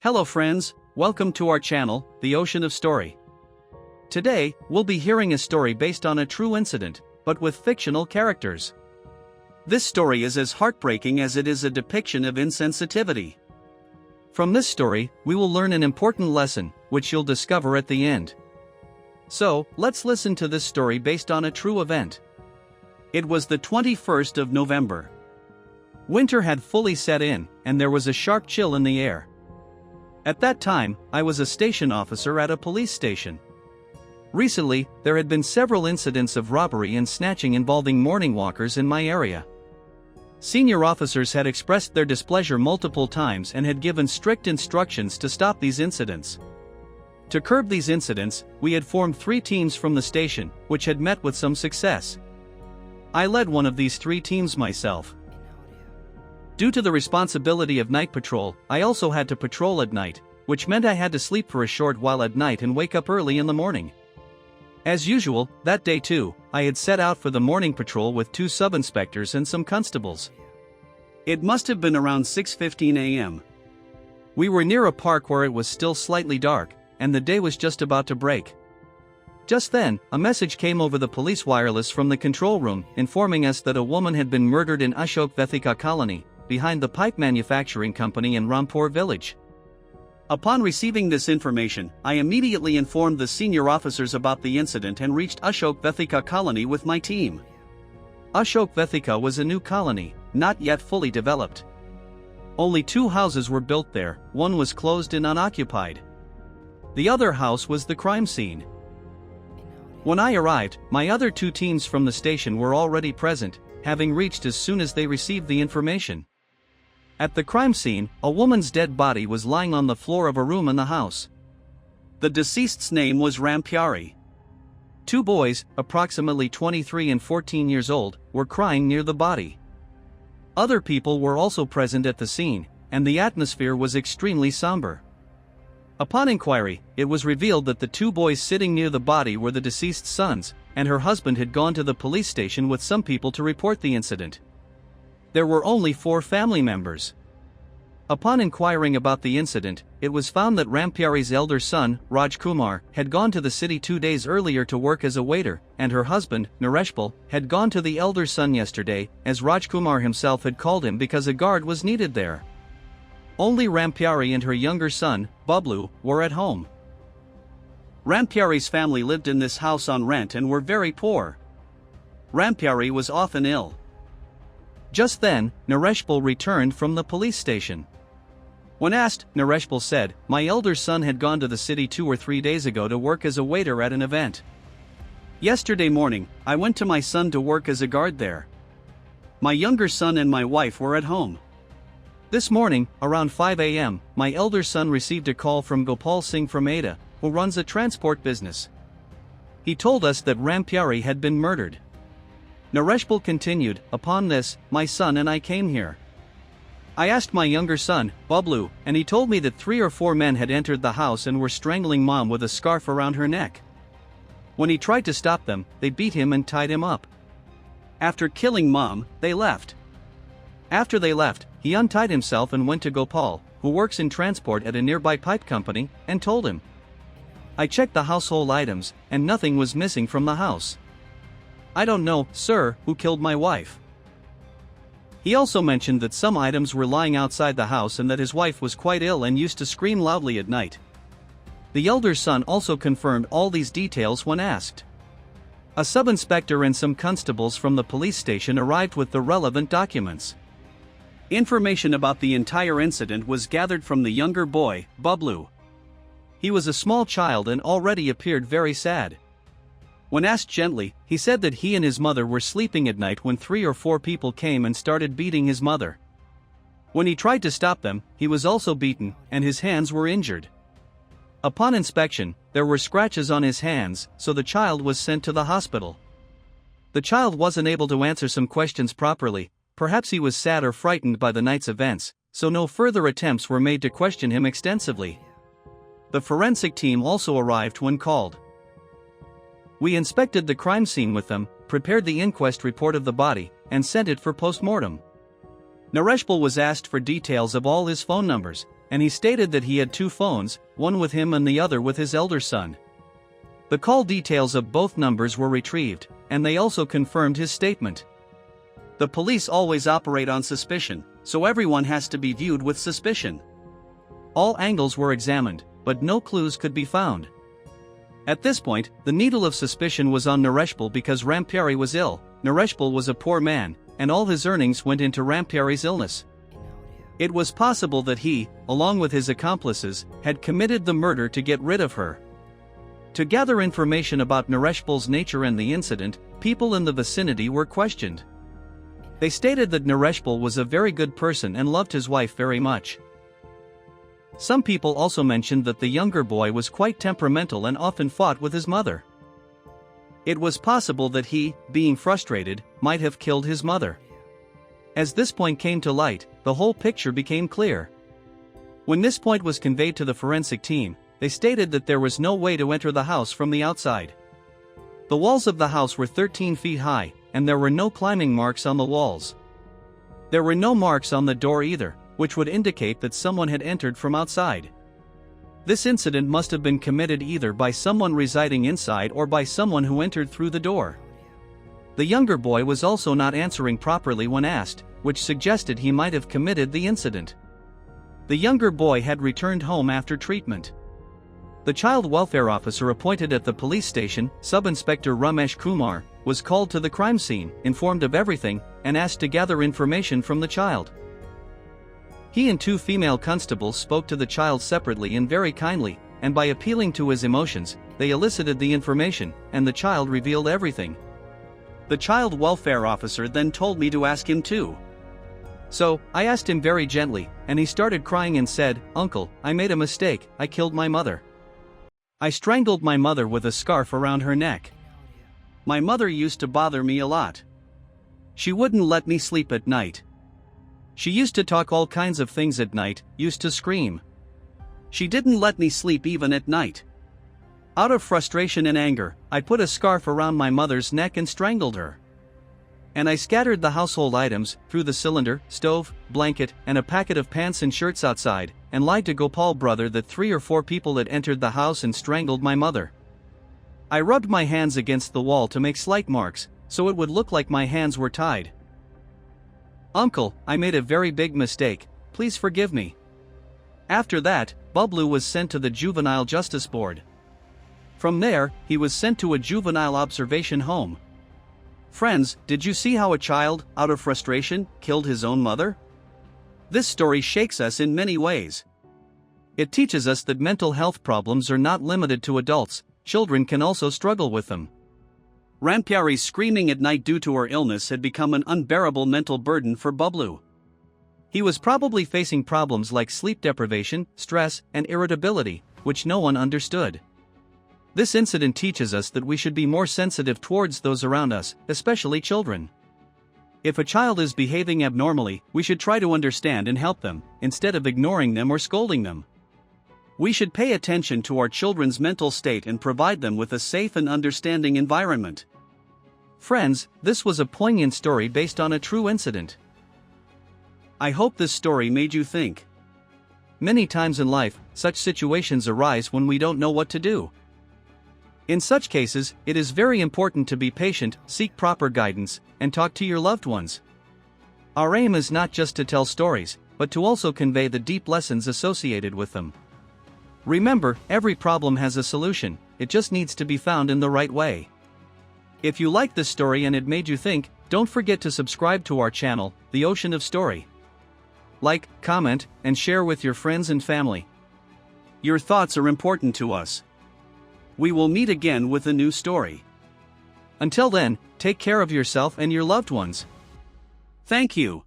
Hello friends, welcome to our channel, The Ocean of Story. Today, we'll be hearing a story based on a true incident, but with fictional characters. This story is as heartbreaking as it is a depiction of insensitivity. From this story, we will learn an important lesson, which you'll discover at the end. So, let's listen to this story based on a true event. It was the 21st of November. Winter had fully set in, and there was a sharp chill in the air. At that time, I was a station officer at a police station. Recently, there had been several incidents of robbery and snatching involving morning walkers in my area. Senior officers had expressed their displeasure multiple times and had given strict instructions to stop these incidents. To curb these incidents, we had formed 3 teams from the station, which had met with some success. I led one of these 3 teams myself. Due to the responsibility of night patrol, I also had to patrol at night, which meant I had to sleep for a short while at night and wake up early in the morning. As usual, that day too, I had set out for the morning patrol with 2 sub-inspectors and some constables. It must have been around 6:15 a.m. We were near a park where it was still slightly dark, and the day was just about to break. Just then, a message came over the police wireless from the control room, informing us that a woman had been murdered in Ashok Vethika colony, behind the pipe manufacturing company in Rampur village. Upon receiving this information, I immediately informed the senior officers about the incident and reached Ashok Vethika colony with my team. Ashok Vethika was a new colony, not yet fully developed. Only 2 houses were built there, one was closed and unoccupied. The other house was the crime scene. When I arrived, my other 2 teams from the station were already present, having reached as soon as they received the information. At the crime scene, a woman's dead body was lying on the floor of a room in the house. The deceased's name was Rampyari. 2 boys, approximately 23 and 14 years old, were crying near the body. Other people were also present at the scene, and the atmosphere was extremely somber. Upon inquiry, it was revealed that the 2 boys sitting near the body were the deceased's sons, and her husband had gone to the police station with some people to report the incident. There were only 4 family members. Upon inquiring about the incident, it was found that Rampyari's elder son, Raj Kumar, had gone to the city 2 days earlier to work as a waiter, and her husband, Nareshpal, had gone to the elder son yesterday, as Raj Kumar himself had called him because a guard was needed there. Only Rampyari and her younger son, Bablu, were at home. Rampyari's family lived in this house on rent and were very poor. Rampyari was often ill. Just then, Nareshpal returned from the police station. When asked, Nareshpal said, "My elder son had gone to the city 2 or 3 days ago to work as a waiter at an event. Yesterday morning, I went to my son to work as a guard there. My younger son and my wife were at home. This morning, around 5 a.m., my elder son received a call from Gopal Singh from Ada, who runs a transport business. He told us that Rampyari had been murdered." Nareshpal continued, "Upon this, my son and I came here. I asked my younger son, Bablu, and he told me that 3 or 4 men had entered the house and were strangling Mom with a scarf around her neck. When he tried to stop them, they beat him and tied him up. After killing Mom, they left. After they left, he untied himself and went to Gopal, who works in transport at a nearby pipe company, and told him. I checked the household items, and nothing was missing from the house. I don't know, sir, who killed my wife." He also mentioned that some items were lying outside the house and that his wife was quite ill and used to scream loudly at night. The elder son also confirmed all these details when asked. A sub-inspector and some constables from the police station arrived with the relevant documents. Information about the entire incident was gathered from the younger boy, Bablu. He was a small child and already appeared very sad. When asked gently, he said that he and his mother were sleeping at night when 3 or 4 people came and started beating his mother. When he tried to stop them, he was also beaten, and his hands were injured. Upon inspection, there were scratches on his hands, so the child was sent to the hospital. The child wasn't able to answer some questions properly, perhaps he was sad or frightened by the night's events, so no further attempts were made to question him extensively. The forensic team also arrived when called. We inspected the crime scene with them, prepared the inquest report of the body, and sent it for post-mortem. Nareshpal was asked for details of all his phone numbers, and he stated that he had two phones, one with him and the other with his elder son. The call details of both numbers were retrieved, and they also confirmed his statement. The police always operate on suspicion, so everyone has to be viewed with suspicion. All angles were examined, but no clues could be found. At this point, the needle of suspicion was on Nareshpal because Rampiari was ill. Nareshpal was a poor man, and all his earnings went into Rampiari's illness. It was possible that he, along with his accomplices, had committed the murder to get rid of her. To gather information about Nareshpal's nature and the incident, people in the vicinity were questioned. They stated that Nareshpal was a very good person and loved his wife very much. Some people also mentioned that the younger boy was quite temperamental and often fought with his mother. It was possible that he, being frustrated, might have killed his mother. As this point came to light, the whole picture became clear. When this point was conveyed to the forensic team, they stated that there was no way to enter the house from the outside. The walls of the house were 13 feet high, and there were no climbing marks on the walls. There were no marks on the door either, which would indicate that someone had entered from outside. This incident must have been committed either by someone residing inside or by someone who entered through the door. The younger boy was also not answering properly when asked, which suggested he might have committed the incident. The younger boy had returned home after treatment. The child welfare officer appointed at the police station, Sub-Inspector Ramesh Kumar, was called to the crime scene, informed of everything, and asked to gather information from the child. He and two female constables spoke to the child separately and very kindly, and by appealing to his emotions, they elicited the information, and the child revealed everything. The child welfare officer then told me to ask him too. So, I asked him very gently, and he started crying and said, "Uncle, I made a mistake, I killed my mother. I strangled my mother with a scarf around her neck. My mother used to bother me a lot. She wouldn't let me sleep at night. She used to talk all kinds of things at night, used to scream. She didn't let me sleep even at night. Out of frustration and anger, I put a scarf around my mother's neck and strangled her. And I scattered the household items, threw the cylinder, stove, blanket, and a packet of pants and shirts outside, and lied to Gopal brother that 3 or 4 people had entered the house and strangled my mother. I rubbed my hands against the wall to make slight marks, so it would look like my hands were tied. Uncle, I made a very big mistake, please forgive me." After that, Bablu was sent to the Juvenile Justice Board. From there, he was sent to a juvenile observation home. Friends, did you see how a child, out of frustration, killed his own mother? This story shakes us in many ways. It teaches us that mental health problems are not limited to adults, children can also struggle with them. Rampiari's screaming at night due to her illness had become an unbearable mental burden for Bablu. He was probably facing problems like sleep deprivation, stress, and irritability, which no one understood. This incident teaches us that we should be more sensitive towards those around us, especially children. If a child is behaving abnormally, we should try to understand and help them, instead of ignoring them or scolding them. We should pay attention to our children's mental state and provide them with a safe and understanding environment. Friends, this was a poignant story based on a true incident. I hope this story made you think. Many times in life, such situations arise when we don't know what to do. In such cases, it is very important to be patient, seek proper guidance, and talk to your loved ones. Our aim is not just to tell stories, but to also convey the deep lessons associated with them. Remember, every problem has a solution, it just needs to be found in the right way. If you liked this story and it made you think, don't forget to subscribe to our channel, The Ocean of Story. Like, comment, and share with your friends and family. Your thoughts are important to us. We will meet again with a new story. Until then, take care of yourself and your loved ones. Thank you.